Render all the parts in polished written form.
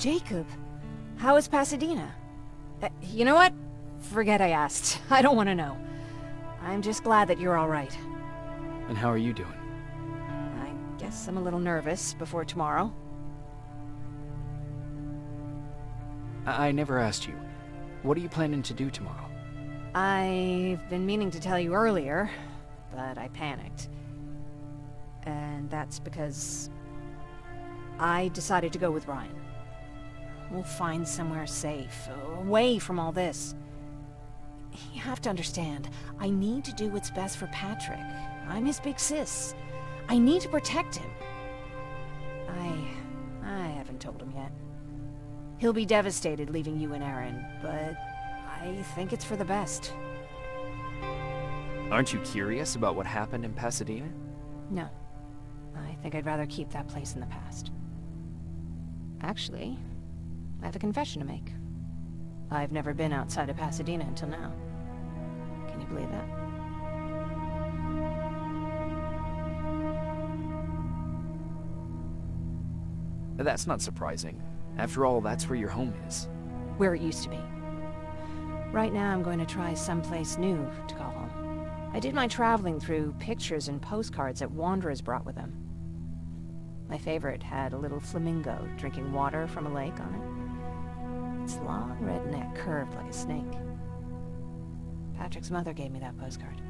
Jacob, how is Pasadena? You know what? Forget I asked. I don't want to know. I'm just glad that you're all right. And how are you doing? I guess I'm a little nervous before tomorrow. I never asked you. What are you planning to do tomorrow? I've been meaning to tell you earlier, but I panicked. And that's because I decided to go with Ryan. We'll find somewhere safe, away from all this. You have to understand, I need to do what's best for Patrick. I'm his big sis. I need to protect him. I haven't told him yet. He'll be devastated leaving you and Aaron, but I think it's for the best. Aren't you curious about what happened in Pasadena? No. I think I'd rather keep that place in the past. Actually, I have a confession to make. I've never been outside of Pasadena until now. Can you believe that? That's not surprising. After all, that's where your home is. Where it used to be. Right now I'm going to try someplace new to call home. I did my traveling through pictures and postcards that wanderers brought with them. My favorite had a little flamingo drinking water from a lake on it. Its long red neck curved like a snake. Patrick's mother gave me that postcard.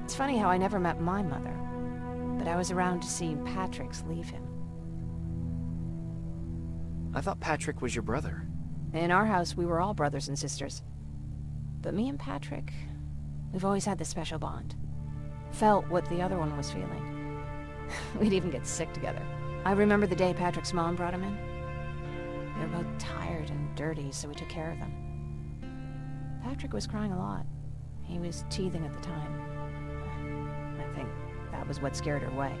It's funny how I never met my mother, but I was around to see Patrick's leave him. I thought Patrick was your brother. In our house, we were all brothers and sisters. But me and Patrick, we've always had this special bond. Felt what the other one was feeling. We'd even get sick together. I remember the day Patrick's mom brought him in. They were both tired and dirty, so we took care of them. Patrick was crying a lot. He was teething at the time. I think that was what scared her away.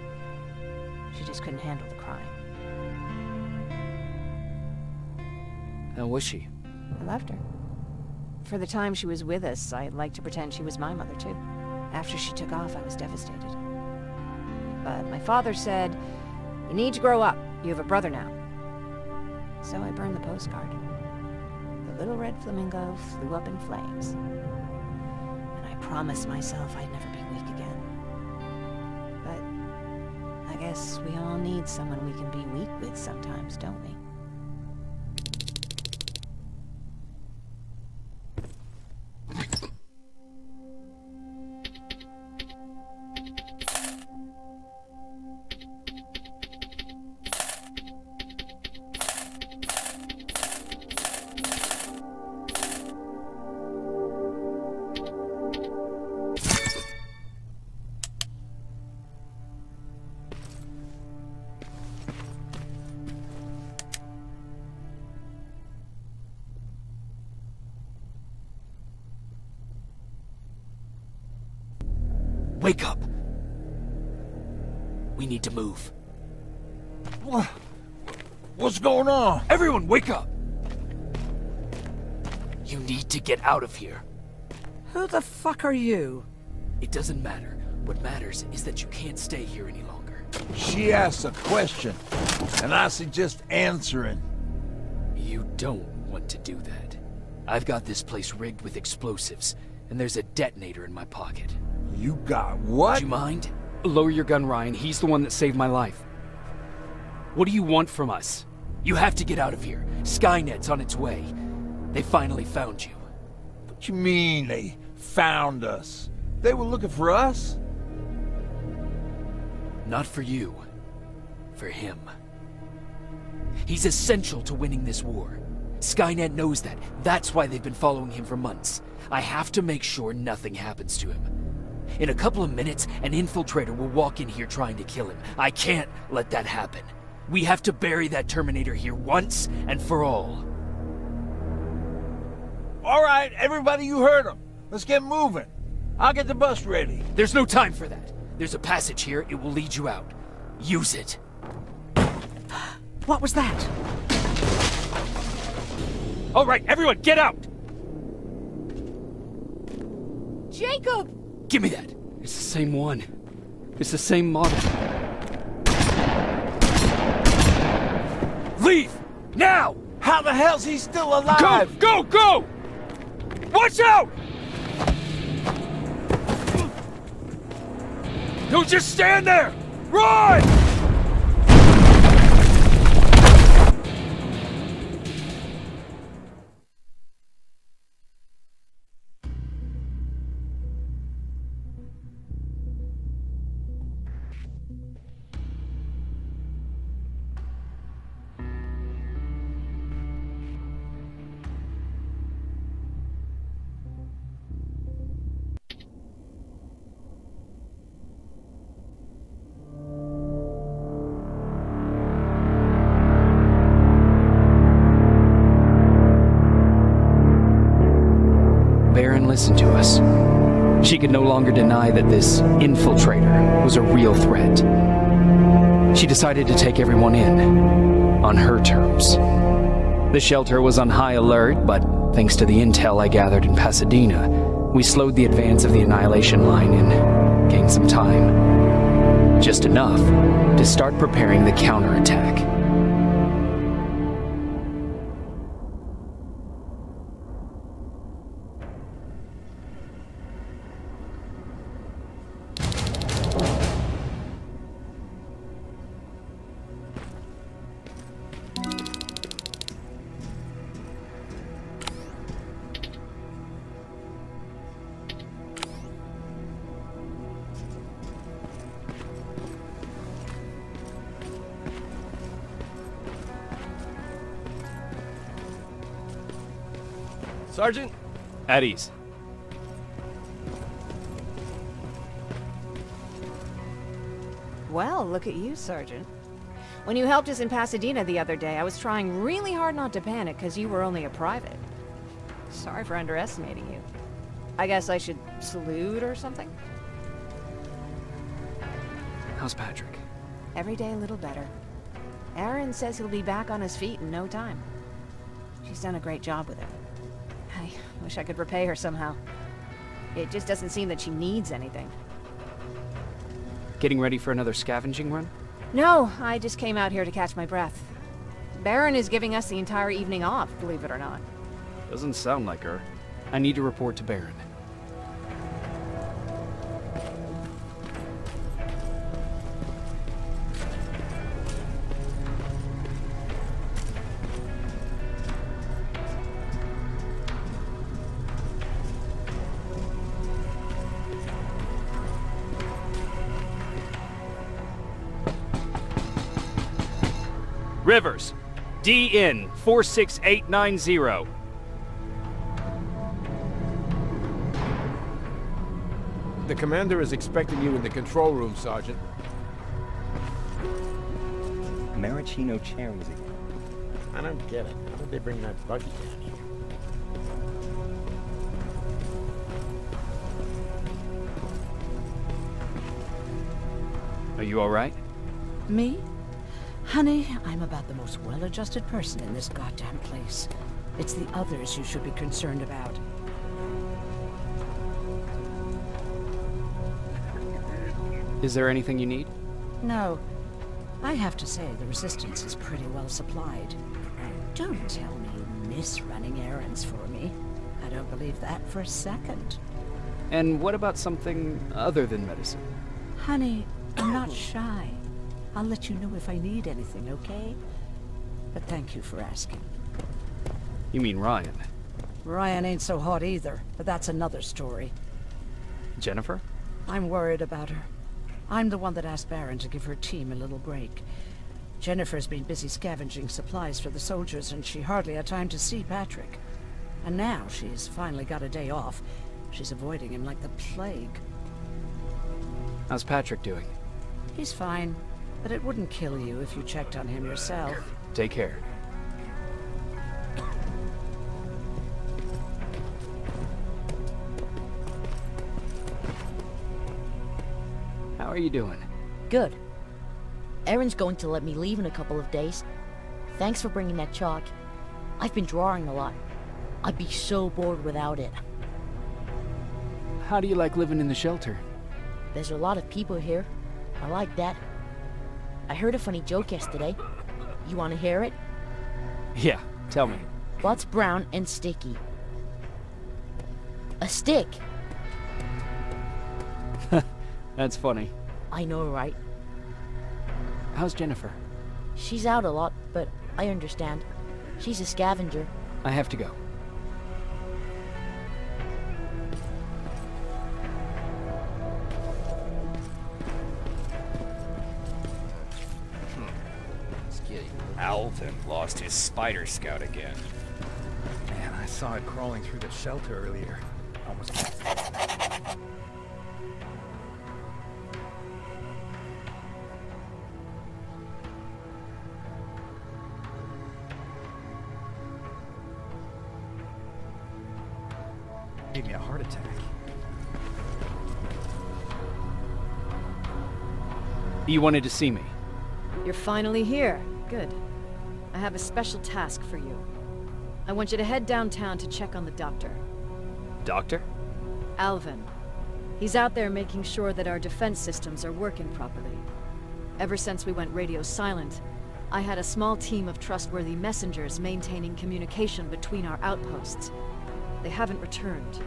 She just couldn't handle the crying. How was she? I loved her. For the time she was with us, I liked to pretend she was my mother, too. After she took off, I was devastated. But my father said, "You need to grow up. You have a brother now." So I burned the postcard. The little red flamingo flew up in flames. And I promised myself I'd never be weak again. But I guess we all need someone we can be weak with sometimes, don't we? Wake up! We need to move. What's going on? Everyone, wake up! You need to get out of here. Who the fuck are you? It doesn't matter. What matters is that you can't stay here any longer. She asks a question, and I suggest answering. You don't want to do that. I've got this place rigged with explosives, and there's a detonator in my pocket. You got what? Do you mind? Lower your gun, Ryan. He's the one that saved my life. What do you want from us? You have to get out of here. Skynet's on its way. They finally found you. What you mean they found us? They were looking for us? Not for you. For him. He's essential to winning this war. Skynet knows that. That's why they've been following him for months. I have to make sure nothing happens to him. In a couple of minutes, an infiltrator will walk in here trying to kill him. I can't let that happen. We have to bury that Terminator here once and for all. All right, everybody, you heard him. Let's get moving. I'll get the bus ready. There's no time for that. There's a passage here. It will lead you out. Use it. What was that? All right, everyone, get out! Jacob! Give me that. It's the same one. It's the same model. Leave! Now! How the hell's he still Go! alive? Go! Go! Watch out! Don't just stand there! Run! Baron listened to us. She could no longer deny that this infiltrator was a real threat. She decided to take everyone in, on her terms. The shelter was on high alert, but thanks to the intel I gathered in Pasadena, we slowed the advance of the Annihilation Line and gained some time. Just enough to start preparing the counterattack. Sergeant? At ease. Well, look at you, Sergeant. When you helped us in Pasadena the other day, I was trying really hard not to panic because you were only a private. Sorry for underestimating you. I guess I should salute or something? How's Patrick? Every day a little better. Aaron says he'll be back on his feet in no time. She's done a great job with him. I wish I could repay her somehow. It just doesn't seem that she needs anything. Getting ready for another scavenging run? No, I just came out here to catch my breath. Baron is giving us the entire evening off, believe it or not. Doesn't sound like her. I need to report to Baron. Rivers, DN 46890. The commander is expecting you in the control room, Sergeant. Maraschino cherries again. I don't get it. How did they bring that buggy down here? Are you alright? Me? Honey, I'm about the most well-adjusted person in this goddamn place. It's the others you should be concerned about. Is there anything you need? No. I have to say, the Resistance is pretty well supplied. Don't tell me you miss running errands for me. I don't believe that for a second. And what about something other than medicine? Honey, I'm not shy. I'll let you know if I need anything, okay? But thank you for asking. You mean Ryan? Ryan ain't so hot either, but that's another story. Jennifer? I'm worried about her. I'm the one that asked Baron to give her team a little break. Jennifer's been busy scavenging supplies for the soldiers, and she hardly had time to see Patrick. And now she's finally got a day off. She's avoiding him like the plague. How's Patrick doing? He's fine, but it wouldn't kill you if you checked on him yourself. Take care. How are you doing? Good. Aaron's going to let me leave in a couple of days. Thanks for bringing that chalk. I've been drawing a lot. I'd be so bored without it. How do you like living in the shelter? There's a lot of people here. I like that. I heard a funny joke yesterday. You want to hear it? Yeah, tell me. What's brown and sticky? A stick! That's funny. I know, right? How's Jennifer? She's out a lot, but I understand. She's a scavenger. I have to go. Alvin lost his spider scout again. Man, I saw it crawling through the shelter earlier. Almost. Gave me a heart attack. You wanted to see me? You're finally here. Good. I have a special task for you. I want you to head downtown to check on the doctor. Doctor? Alvin. He's out there making sure that our defense systems are working properly. Ever since we went radio silent, I had a small team of trustworthy messengers maintaining communication between our outposts. They haven't returned,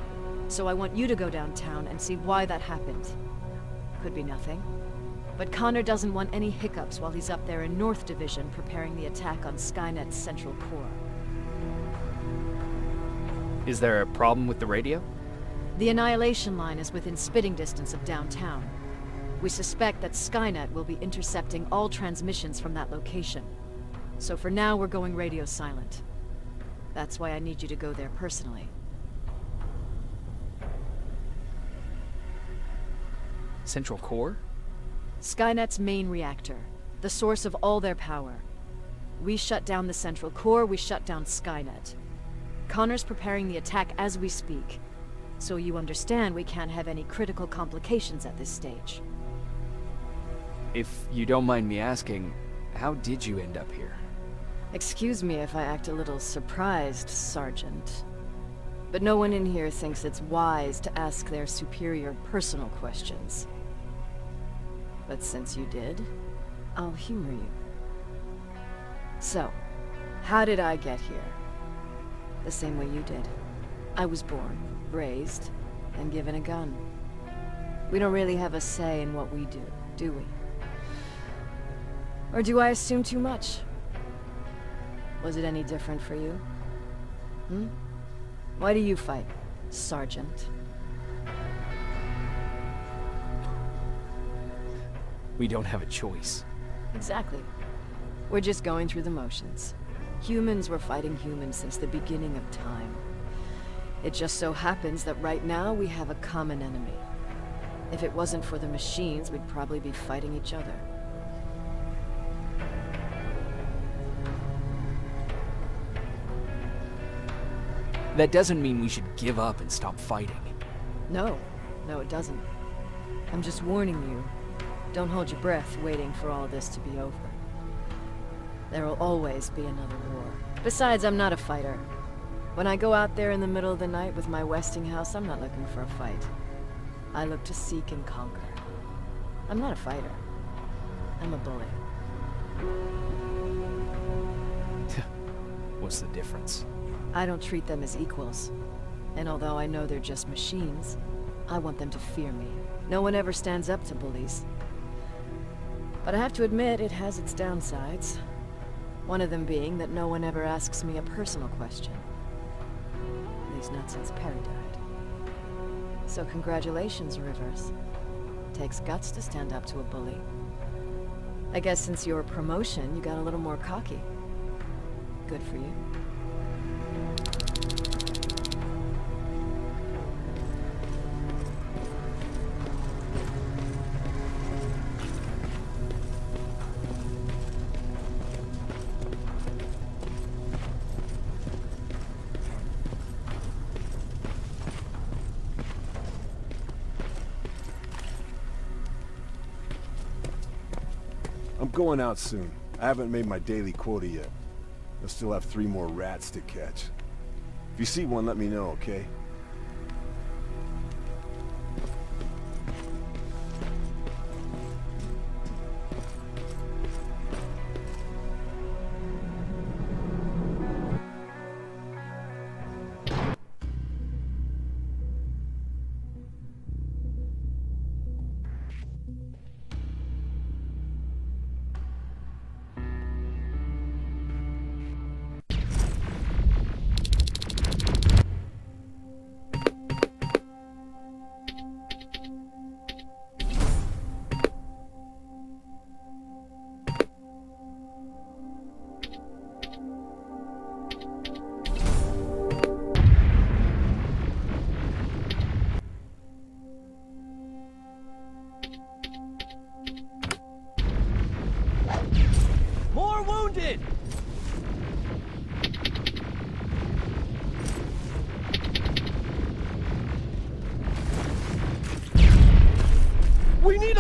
so I want you to go downtown and see why that happened. Could be nothing. But Connor doesn't want any hiccups while he's up there in North Division preparing the attack on Skynet's central core. Is there a problem with the radio? The Annihilation Line is within spitting distance of downtown. We suspect that Skynet will be intercepting all transmissions from that location. So for now, we're going radio silent. That's why I need you to go there personally. Central core? Skynet's main reactor, the source of all their power. We shut down the central core, we shut down Skynet. Connor's preparing the attack as we speak, so you understand we can't have any critical complications at this stage. If you don't mind me asking, how did you end up here? Excuse me if I act a little surprised, Sergeant. But no one in here thinks it's wise to ask their superior personal questions. But since you did, I'll humor you. So, how did I get here? The same way you did. I was born, raised, and given a gun. We don't really have a say in what we do we? Or do I assume too much? Was it any different for you? Why do you fight, Sergeant? We don't have a choice. Exactly. We're just going through the motions. Humans were fighting humans since the beginning of time. It just so happens that right now we have a common enemy. If it wasn't for the machines, we'd probably be fighting each other. That doesn't mean we should give up and stop fighting. No, it doesn't. I'm just warning you. Don't hold your breath waiting for all this to be over. There will always be another war. Besides, I'm not a fighter. When I go out there in the middle of the night with my Westinghouse, I'm not looking for a fight. I look to seek and conquer. I'm not a fighter. I'm a bully. What's the difference? I don't treat them as equals. And although I know they're just machines, I want them to fear me. No one ever stands up to bullies. But I have to admit, it has its downsides. One of them being that no one ever asks me a personal question. At least not since Perry died. So congratulations, Rivers. Takes guts to stand up to a bully. I guess since your promotion, you got a little more cocky. Good for you. I'm going out soon. I haven't made my daily quota yet. I still have 3 more rats to catch. If you see one, let me know, okay?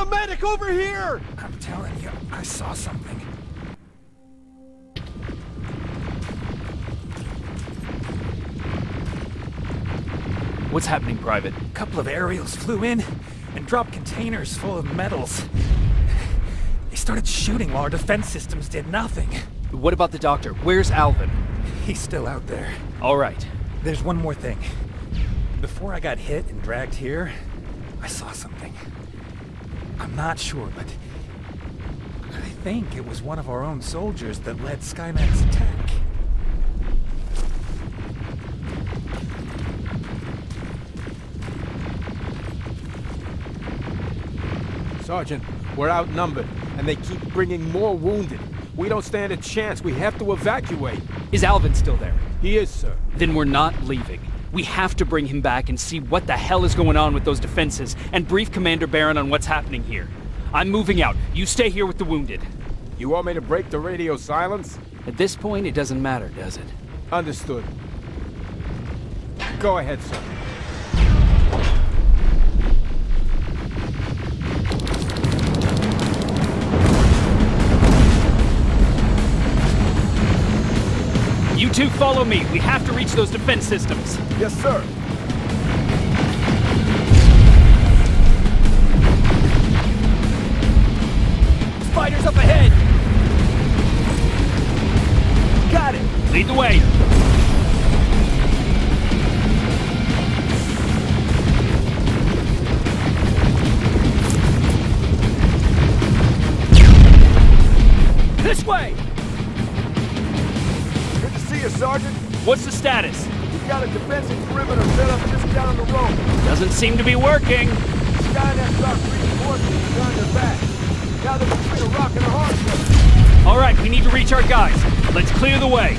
medic over here! I'm telling you, I saw something. What's happening, Private? A couple of aerials flew in and dropped containers full of metals. They started shooting while our defense systems did nothing. What about the doctor? Where's Alvin? He's still out there. All right. There's one more thing. Before I got hit and dragged here, I saw something. I'm not sure, but I think it was one of our own soldiers that led Skynet's attack. Sergeant, we're outnumbered, and they keep bringing more wounded. We don't stand a chance. We have to evacuate. Is Alvin still there? He is, sir. Then we're not leaving. We have to bring him back and see what the hell is going on with those defenses, and brief Commander Barron on what's happening here. I'm moving out. You stay here with the wounded. You want me to break the radio silence? At this point, it doesn't matter, does it? Understood. Go ahead, sir. You two follow me. We have to reach those defense systems. Yes, sir. Spiders up ahead! Got it! Lead the way! This way! Good to see you, Sergeant. What's the status? We've got a defensive perimeter set up just down the road. Doesn't seem to be working. Skynet's got reinforcements behind their back. Now they're between a rock and a hard place. All right, we need to reach our guys. Let's clear the way.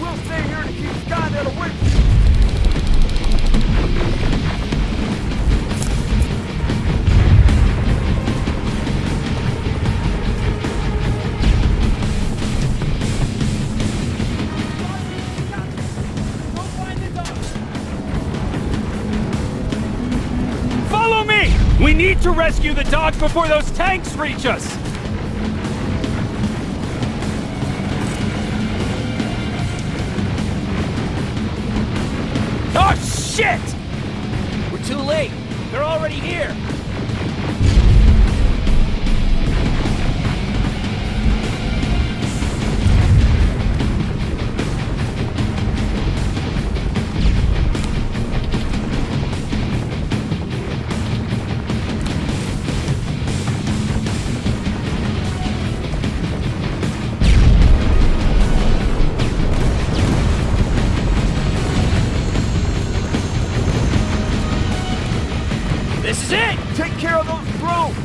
We'll stay here to keep Skynet away. Follow me! We need to rescue the dogs before those tanks reach us! Oh, shit! We're too late. They're already here. This is it! Take care of those drones!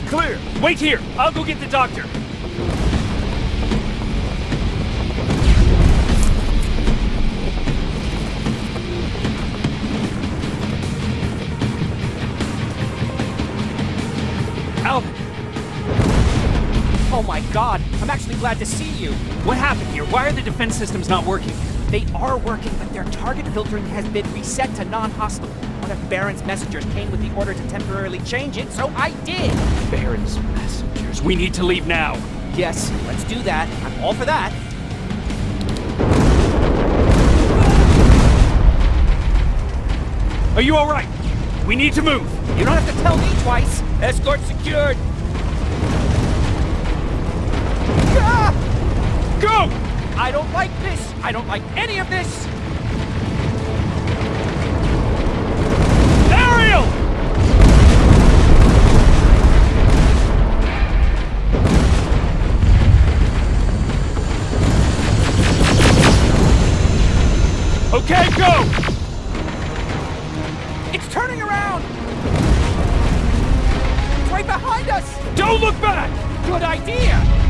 Clear! Wait here! I'll go get the doctor! Alvin! Oh my god, I'm actually glad to see you. What happened here? Why are the defense systems not working? They are working, but their target filtering has been reset to non-hostile. One of Baron's messengers came with the order to temporarily change it, so I did. Baron's messengers. We need to leave now. Yes, let's do that. I'm all for that. Are you alright? We need to move. You don't have to tell me twice. Escort secured. Ah! Go! I don't like this. I don't like any of this. Ariel! Okay, go! It's turning around. It's right behind us. Don't look back! Good idea.